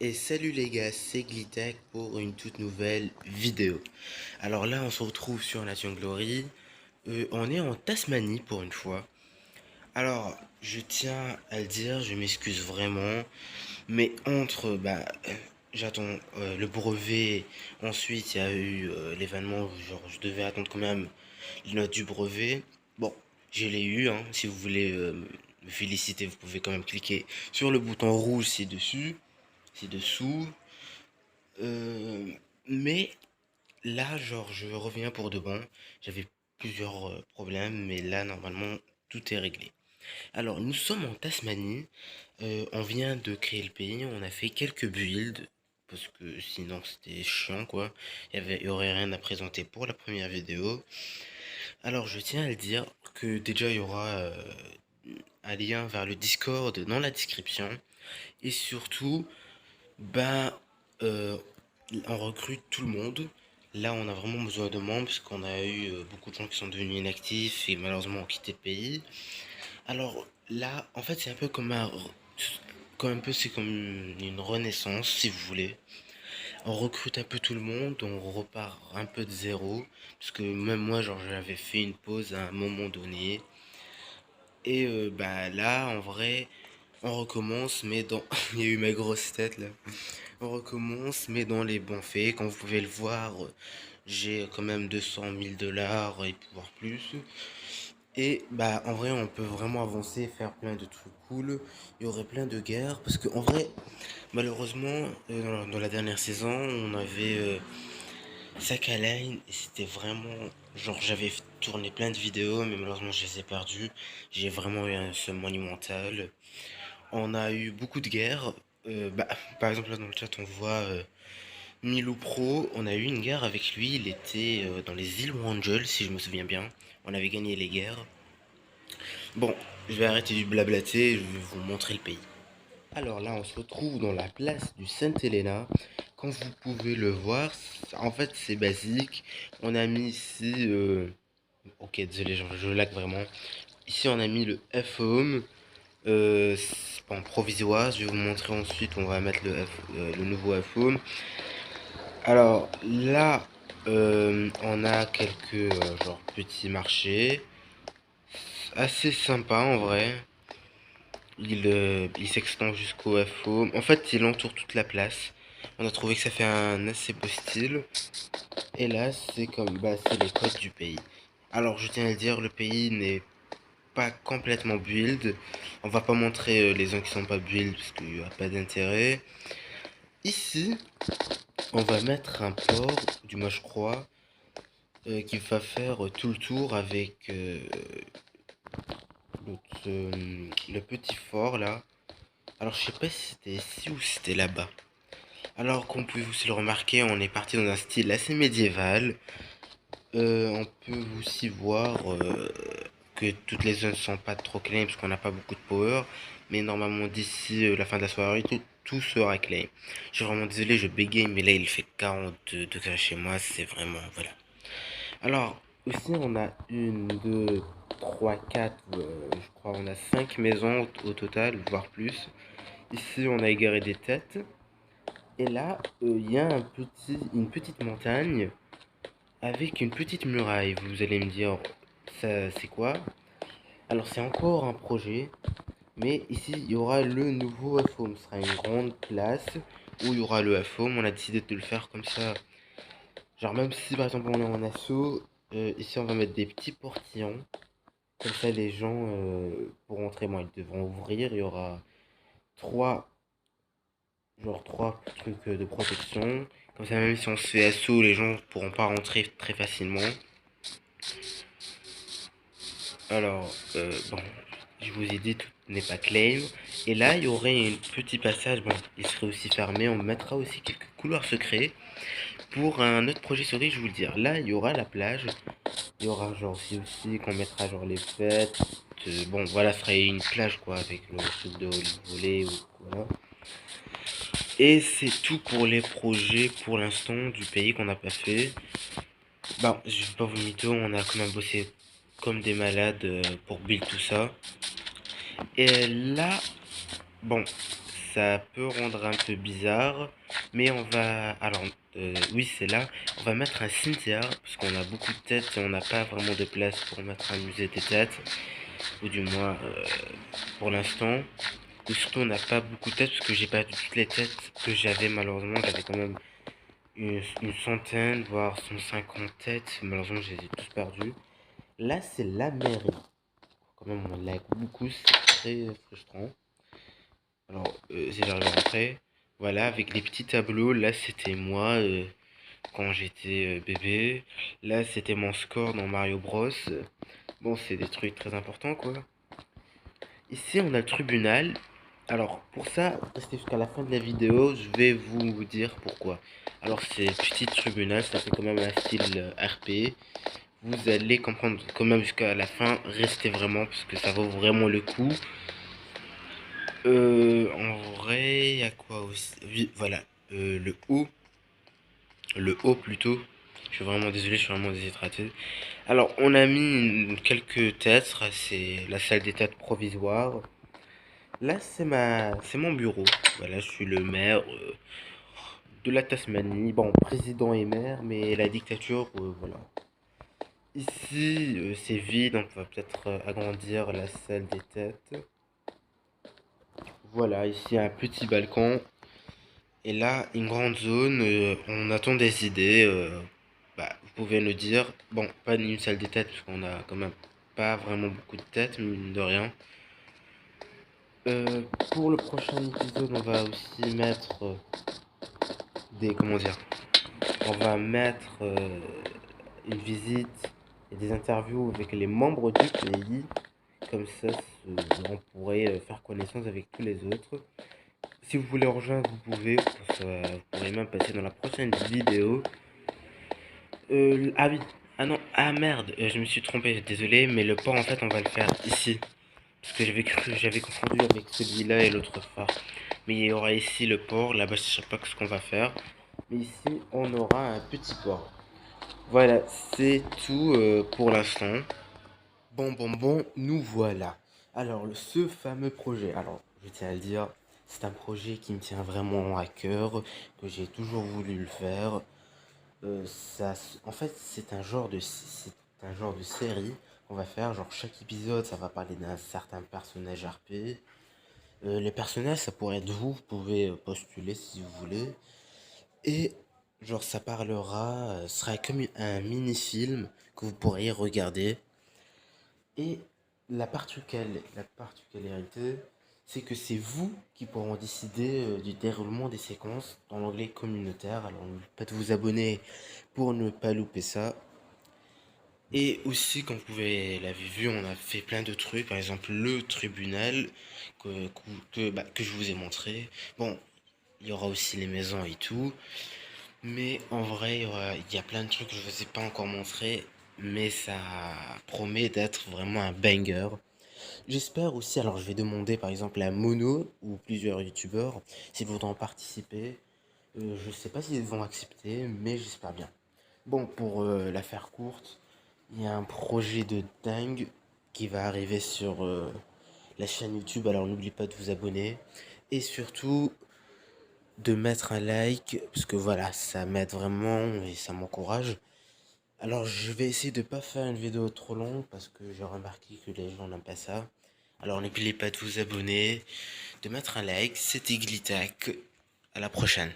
Et salut les gars, c'est Glitek pour une toute nouvelle vidéo. Alors là, on se retrouve sur Nation Glory. On est en Tasmanie pour une fois. Alors, je tiens à le dire, je m'excuse vraiment, mais j'attends le brevet. Ensuite, il y a eu l'événement, genre je devais attendre quand même les notes du brevet. Bon, je l'ai eu, hein. Si vous voulez me féliciter, vous pouvez quand même cliquer sur le bouton rouge ci-dessus, ci-dessous. Euh, mais là, genre, je reviens pour de bon. J'avais plusieurs problèmes, mais là, normalement, tout est réglé. Alors, nous sommes en Tasmanie. On vient de créer le pays. On a fait quelques builds. Parce que sinon, c'était chiant, quoi. Il y aurait rien à présenter pour la première vidéo. Alors, je tiens à le dire que déjà, il y aura un lien vers le Discord dans la description. Et surtout, ben, euh, on recrute tout le monde. Là, on a vraiment besoin de membres parce qu'on a eu beaucoup de gens qui sont devenus inactifs et malheureusement ont quitté le pays. Alors là, en fait, c'est un peu c'est comme une renaissance, si vous voulez. On recrute un peu tout le monde, on repart un peu de zéro, parce que même moi, genre, j'avais fait une pause à un moment donné. Et bah là, en vrai, on recommence, mais dans... Il y a eu ma grosse tête là. On recommence, mais dans les bons faits. Comme vous pouvez le voir, j'ai quand même 200 000 $ et voire plus. Et bah en vrai, on peut vraiment avancer, faire plein de trucs cool. Il y aurait plein de guerres, parce que en vrai, malheureusement, dans la dernière saison, on avait Sakhaline, et c'était vraiment... Genre, j'avais tourné plein de vidéos, mais malheureusement, je les ai perdues. J'ai vraiment eu un seum monumental. On a eu beaucoup de guerres. Par exemple, là dans le chat, on voit Milo Pro. On a eu une guerre avec lui. Il était dans les îles Wrangel, si je me souviens bien. On avait gagné les guerres. Bon, je vais arrêter du blablater. Je vais vous montrer le pays. Alors là, on se retrouve dans la place du Sainte-Helena. Comme vous pouvez le voir, en fait, c'est basique. On a mis ici. Ok, désolé, je lag vraiment. Ici, on a mis le F-Home. C'est pas en provisoire, je vais vous montrer ensuite, on va mettre le nouveau iPhone. Alors là, on a quelques genre petits marchés, assez sympa en vrai. Il s'extend jusqu'au iPhone. En fait, il entoure toute la place. On a trouvé que ça fait un assez beau style. Et là, c'est comme, bah, c'est les codes du pays. Alors, je tiens à le dire, le pays n'est pas complètement build. On va pas montrer les zones qui sont pas build parce qu'il n'y a pas d'intérêt. Ici, on va mettre un port, du moins je crois, qui va faire tout le tour avec le petit fort là. Alors je sais pas si c'était ici ou si c'était là-bas. Alors comme vous pouvez aussi le remarquer, on est parti dans un style assez médiéval. On peut aussi voir que toutes les zones sont pas trop claim parce qu'on n'a pas beaucoup de power. Mais normalement d'ici la fin de la soirée, tout sera claim. Je suis vraiment désolé, je bégaye, mais là il fait 40 degrés chez moi, c'est vraiment... Voilà. Alors, aussi on a une, deux, trois, quatre, je crois on a 5 maisons au total, voire plus. Ici on a égaré des têtes. Et là, il y a une petite montagne avec une petite muraille. Vous allez me dire, ça c'est quoi? Alors c'est encore un projet, mais ici il y aura le nouveau iPhone. Ce sera une grande place où il y aura le iPhone. On a décidé de le faire comme ça. Genre même si par exemple on est en assaut, ici on va mettre des petits portillons. Comme ça les gens pour rentrer, bon, ils devront ouvrir. Il y aura trois, trois trucs de protection. Comme ça même si on se fait assaut, les gens pourront pas rentrer très facilement. Alors, bon, je vous ai dit, tout n'est pas claim. Et là, il y aurait un petit passage, bon, il serait aussi fermé. On mettra aussi quelques couloirs secrets. Pour un autre projet souris, je vous le dire. Là, il y aura la plage. Il y aura genre aussi qu'on mettra genre les fêtes. Bon, voilà, ce serait une plage quoi, avec le truc de volley ou voilà. Et c'est tout pour les projets pour l'instant du pays qu'on n'a pas fait. Bon, je vais pas vous mytho, on a quand même bossé comme des malades pour build tout ça. Et là, bon, ça peut rendre un peu bizarre, mais on va... Alors, oui, c'est là. On va mettre un cimetière, parce qu'on a beaucoup de têtes et on n'a pas vraiment de place pour mettre un musée des têtes, ou du moins pour l'instant. Et surtout, on n'a pas beaucoup de têtes, parce que j'ai pas toutes les têtes que j'avais malheureusement. J'avais quand même une centaine, voire 150 têtes. Malheureusement, je les ai tous perdues. Là, c'est la mairie. Quand même, on lag beaucoup, c'est très frustrant. Alors, si j'arrive à rentrer, voilà, avec les petits tableaux, là c'était moi quand j'étais bébé. Là c'était mon score dans Mario Bros. Bon, c'est des trucs très importants quoi. Ici on a le tribunal. Alors, pour ça, restez jusqu'à la fin de la vidéo, je vais vous dire pourquoi. Alors, c'est le petit tribunal, ça fait quand même un style RP. Vous allez comprendre quand même jusqu'à la fin, restez vraiment parce que ça vaut vraiment le coup. En vrai, il y a quoi aussi? Oui, voilà. Le haut. Le haut plutôt. Je suis vraiment désolé, je suis vraiment déshydraté. Alors, on a mis quelques têtes. C'est la salle des têtes provisoire. Là, c'est mon bureau. Voilà, je suis le maire de la Tasmanie. Bon, président et maire, mais la dictature, voilà. Ici, c'est vide, donc on va peut-être agrandir la salle des têtes. Voilà, ici un petit balcon. Et là, une grande zone, on attend des idées. Bah, vous pouvez nous dire. Bon, pas une salle des têtes, parce qu'on a quand même pas vraiment beaucoup de têtes, mine de rien. Euh, pour le prochain épisode, on va aussi mettre des. Comment dire? On va mettre une visite et des interviews avec les membres du pays. Comme ça, on pourrait faire connaissance avec tous les autres. Si vous voulez rejoindre, vous pouvez. Vous pourrez même passer dans la prochaine vidéo. Ah oui. Ah non. Ah merde. Je me suis trompé. Désolé. Mais le port, en fait, on va le faire ici. Parce que j'avais confondu avec celui-là et l'autre phare. Mais il y aura ici le port. Là-bas, je sais pas ce qu'on va faire. Mais ici, on aura un petit port. Voilà. C'est tout pour l'instant. Bon, nous voilà. Alors, ce fameux projet. Alors, je tiens à le dire. C'est un projet qui me tient vraiment à cœur. Que j'ai toujours voulu le faire. En fait, c'est un genre de série qu'on va faire. Genre, chaque épisode, ça va parler d'un certain personnage RP. Les personnages, ça pourrait être vous. Vous pouvez postuler si vous voulez. Et, genre, ça parlera, sera comme un mini-film que vous pourriez regarder. Et la particularité, c'est que c'est vous qui pourront décider du déroulement des séquences dans l'onglet communautaire. Alors n'oubliez pas de vous abonner pour ne pas louper ça. Et aussi, comme vous l'avez vu, on a fait plein de trucs. Par exemple, le tribunal que je vous ai montré. Bon, il y aura aussi les maisons et tout. Mais en vrai, il y a plein de trucs que je ne vous ai pas encore montré. Mais ça promet d'être vraiment un banger. J'espère aussi, alors je vais demander par exemple à Mono ou plusieurs youtubeurs s'ils voudront participer. Je sais pas s'ils vont accepter, mais j'espère bien. Bon, pour la faire courte, il y a un projet de dingue qui va arriver sur la chaîne YouTube, alors n'oubliez pas de vous abonner. Et surtout de mettre un like, parce que voilà, ça m'aide vraiment et ça m'encourage. Alors je vais essayer de pas faire une vidéo trop longue parce que j'ai remarqué que les gens n'aiment pas ça. Alors n'oubliez pas de vous abonner, de mettre un like, c'était Glitac. À la prochaine.